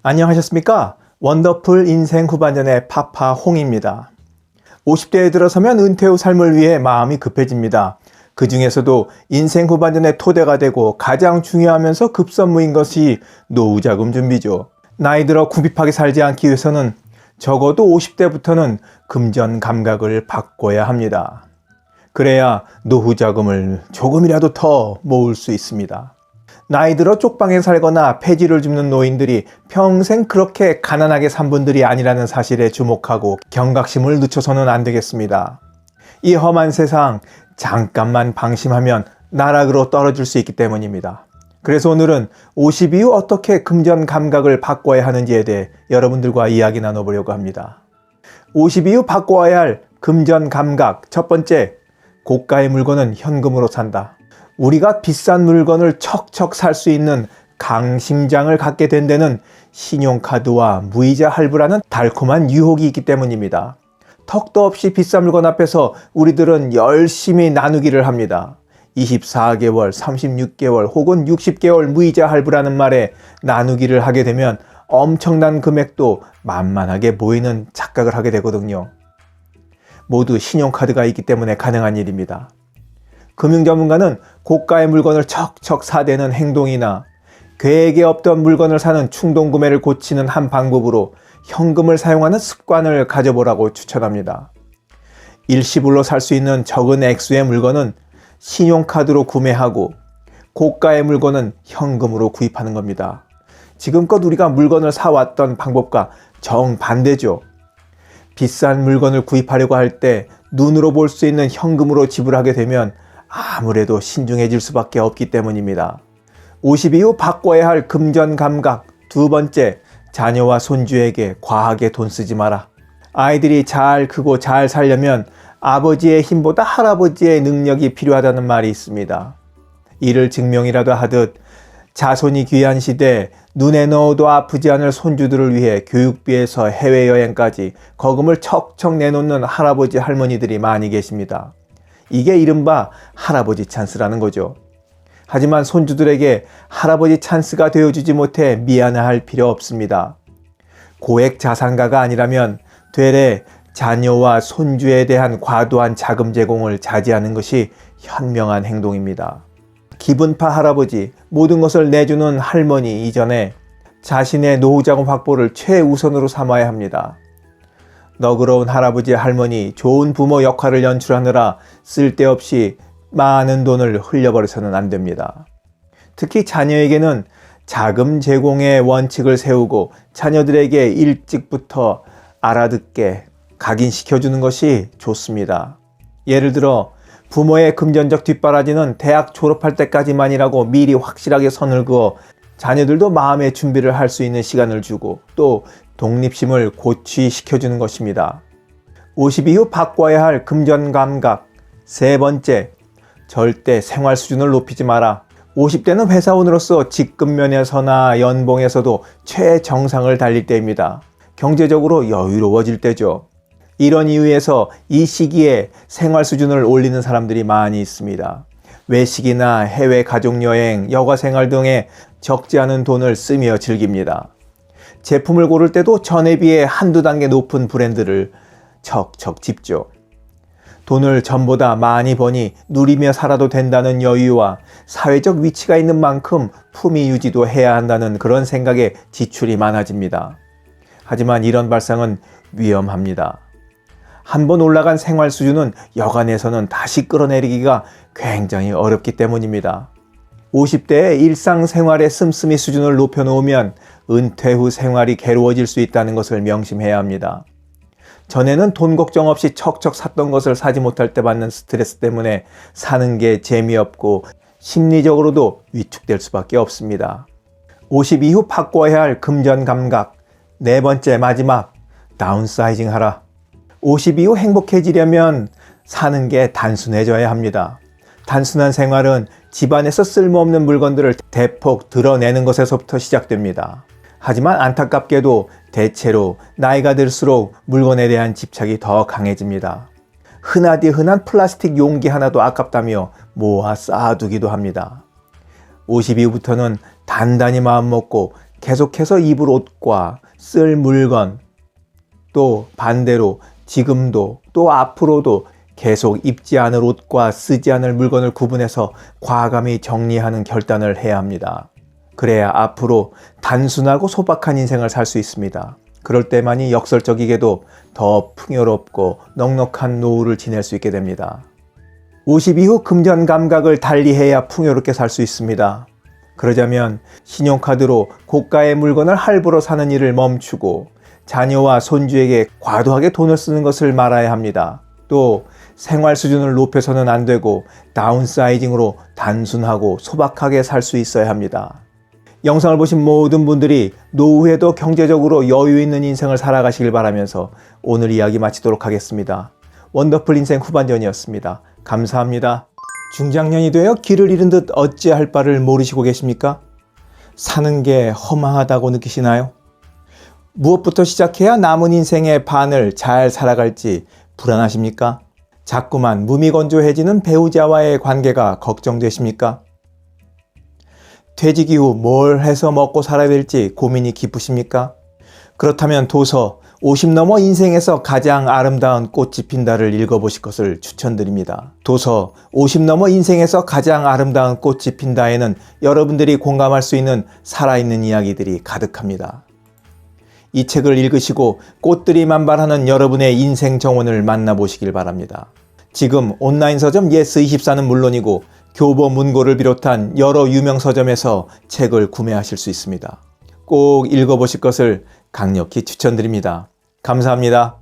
안녕하셨습니까? 원더풀 인생 후반전의 파파 홍입니다. 50대에 들어서면 은퇴 후 삶을 위해 마음이 급해집니다. 그 중에서도 인생 후반전의 토대가 되고 가장 중요하면서 급선무인 것이 노후자금 준비죠. 나이 들어 구비하게 살지 않기 위해서는 적어도 50대부터는 금전 감각을 바꿔야 합니다. 그래야 노후자금을 조금이라도 더 모을 수 있습니다. 나이 들어 쪽방에 살거나 폐지를 줍는 노인들이 평생 그렇게 가난하게 산 분들이 아니라는 사실에 주목하고 경각심을 늦춰서는 안 되겠습니다. 이 험한 세상 잠깐만 방심하면 나락으로 떨어질 수 있기 때문입니다. 그래서 오늘은 50 이후 어떻게 금전 감각을 바꿔야 하는지에 대해 여러분들과 이야기 나눠보려고 합니다. 50 이후 바꿔야 할 금전 감각. 첫 번째, 고가의 물건은 현금으로 산다. 우리가 비싼 물건을 척척 살 수 있는 강심장을 갖게 된 데는 신용카드와 무이자 할부라는 달콤한 유혹이 있기 때문입니다. 턱도 없이 비싼 물건 앞에서 우리들은 열심히 나누기를 합니다. 24개월, 36개월 혹은 60개월 무이자 할부라는 말에 나누기를 하게 되면 엄청난 금액도 만만하게 보이는 착각을 하게 되거든요. 모두 신용카드가 있기 때문에 가능한 일입니다. 금융 전문가는 고가의 물건을 척척 사대는 행동이나 계획에 없던 물건을 사는 충동 구매를 고치는 한 방법으로 현금을 사용하는 습관을 가져보라고 추천합니다. 일시불로 살 수 있는 적은 액수의 물건은 신용카드로 구매하고 고가의 물건은 현금으로 구입하는 겁니다. 지금껏 우리가 물건을 사왔던 방법과 정반대죠. 비싼 물건을 구입하려고 할 때 눈으로 볼 수 있는 현금으로 지불하게 되면 아무래도 신중해질 수밖에 없기 때문입니다. 50 이후 바꿔야 할 금전 감각. 두 번째, 자녀와 손주에게 과하게 돈 쓰지 마라. 아이들이 잘 크고 잘 살려면 아버지의 힘보다 할아버지의 능력이 필요하다는 말이 있습니다. 이를 증명이라도 하듯 자손이 귀한 시대 눈에 넣어도 아프지 않을 손주들을 위해 교육비에서 해외여행까지 거금을 척척 내놓는 할아버지 할머니들이 많이 계십니다. 이게 이른바 할아버지 찬스라는 거죠. 하지만 손주들에게 할아버지 찬스가 되어주지 못해 미안해할 필요 없습니다. 고액 자산가가 아니라면 되레 자녀와 손주에 대한 과도한 자금 제공을 자제하는 것이 현명한 행동입니다. 기분파 할아버지, 모든 것을 내주는 할머니 이전에 자신의 노후자금 확보를 최우선으로 삼아야 합니다. 너그러운 할아버지 할머니, 좋은 부모 역할을 연출하느라 쓸데없이 많은 돈을 흘려버려서는 안 됩니다. 특히 자녀에게는 자금 제공의 원칙을 세우고 자녀들에게 일찍부터 알아듣게 각인시켜주는 것이 좋습니다. 예를 들어 부모의 금전적 뒷바라지는 대학 졸업할 때까지만이라고 미리 확실하게 선을 그어 자녀들도 마음의 준비를 할 수 있는 시간을 주고 또 독립심을 고취시켜주는 것입니다. 50 이후 바꿔야 할 금전 감각. 세 번째, 절대 생활 수준을 높이지 마라. 50대는 회사원으로서 직급 면에서나 연봉에서도 최정상을 달릴 때입니다. 경제적으로 여유로워질 때죠. 이런 이유에서 이 시기에 생활 수준을 올리는 사람들이 많이 있습니다. 외식이나 해외 가족여행, 여가생활 등에 적지 않은 돈을 쓰며 즐깁니다. 제품을 고를 때도 전에 비해 한두 단계 높은 브랜드를 척척 집죠. 돈을 전보다 많이 버니 누리며 살아도 된다는 여유와 사회적 위치가 있는 만큼 품위 유지도 해야 한다는 그런 생각에 지출이 많아집니다. 하지만 이런 발상은 위험합니다. 한번 올라간 생활 수준은 여간에서는 다시 끌어내리기가 굉장히 어렵기 때문입니다. 50대의 일상생활의 씀씀이 수준을 높여놓으면 은퇴 후 생활이 괴로워질 수 있다는 것을 명심해야 합니다. 전에는 돈 걱정 없이 척척 샀던 것을 사지 못할 때 받는 스트레스 때문에 사는 게 재미없고 심리적으로도 위축될 수밖에 없습니다. 50 이후 바꿔야 할 금전 감각. 네 번째, 마지막, 다운사이징 하라. 50 이후 행복해지려면 사는 게 단순해져야 합니다. 단순한 생활은 집안에서 쓸모없는 물건들을 대폭 드러내는 것에서부터 시작됩니다. 하지만 안타깝게도 대체로 나이가 들수록 물건에 대한 집착이 더 강해집니다. 흔하디 흔한 플라스틱 용기 하나도 아깝다며 모아 쌓아두기도 합니다. 50 이후부터는 단단히 마음먹고 계속해서 입을 옷과 쓸 물건, 또 반대로 지금도 또 앞으로도 계속 입지 않을 옷과 쓰지 않을 물건을 구분해서 과감히 정리하는 결단을 해야 합니다. 그래야 앞으로 단순하고 소박한 인생을 살 수 있습니다. 그럴 때만이 역설적이게도 더 풍요롭고 넉넉한 노후를 지낼 수 있게 됩니다. 50 이후 금전 감각을 달리해야 풍요롭게 살 수 있습니다. 그러자면 신용카드로 고가의 물건을 할부로 사는 일을 멈추고 자녀와 손주에게 과도하게 돈을 쓰는 것을 말아야 합니다. 또 생활 수준을 높여서는 안 되고 다운사이징으로 단순하고 소박하게 살 수 있어야 합니다. 영상을 보신 모든 분들이 노후에도 경제적으로 여유 있는 인생을 살아가시길 바라면서 오늘 이야기 마치도록 하겠습니다. 원더풀 인생 후반전이었습니다. 감사합니다. 중장년이 되어 길을 잃은 듯 어찌할 바를 모르시고 계십니까? 사는 게 허망하다고 느끼시나요? 무엇부터 시작해야 남은 인생의 반을 잘 살아갈지 불안하십니까? 자꾸만 무미건조해지는 배우자와의 관계가 걱정되십니까? 퇴직 이후 뭘 해서 먹고 살아야 될지 고민이 깊으십니까? 그렇다면 도서 50 넘어 인생에서 가장 아름다운 꽃이 핀다를 읽어보실 것을 추천드립니다. 도서 50 넘어 인생에서 가장 아름다운 꽃이 핀다에는 여러분들이 공감할 수 있는 살아있는 이야기들이 가득합니다. 이 책을 읽으시고 꽃들이 만발하는 여러분의 인생 정원을 만나보시길 바랍니다. 지금 온라인 서점 예스24는 물론이고 교보 문고를 비롯한 여러 유명 서점에서 책을 구매하실 수 있습니다. 꼭 읽어보실 것을 강력히 추천드립니다. 감사합니다.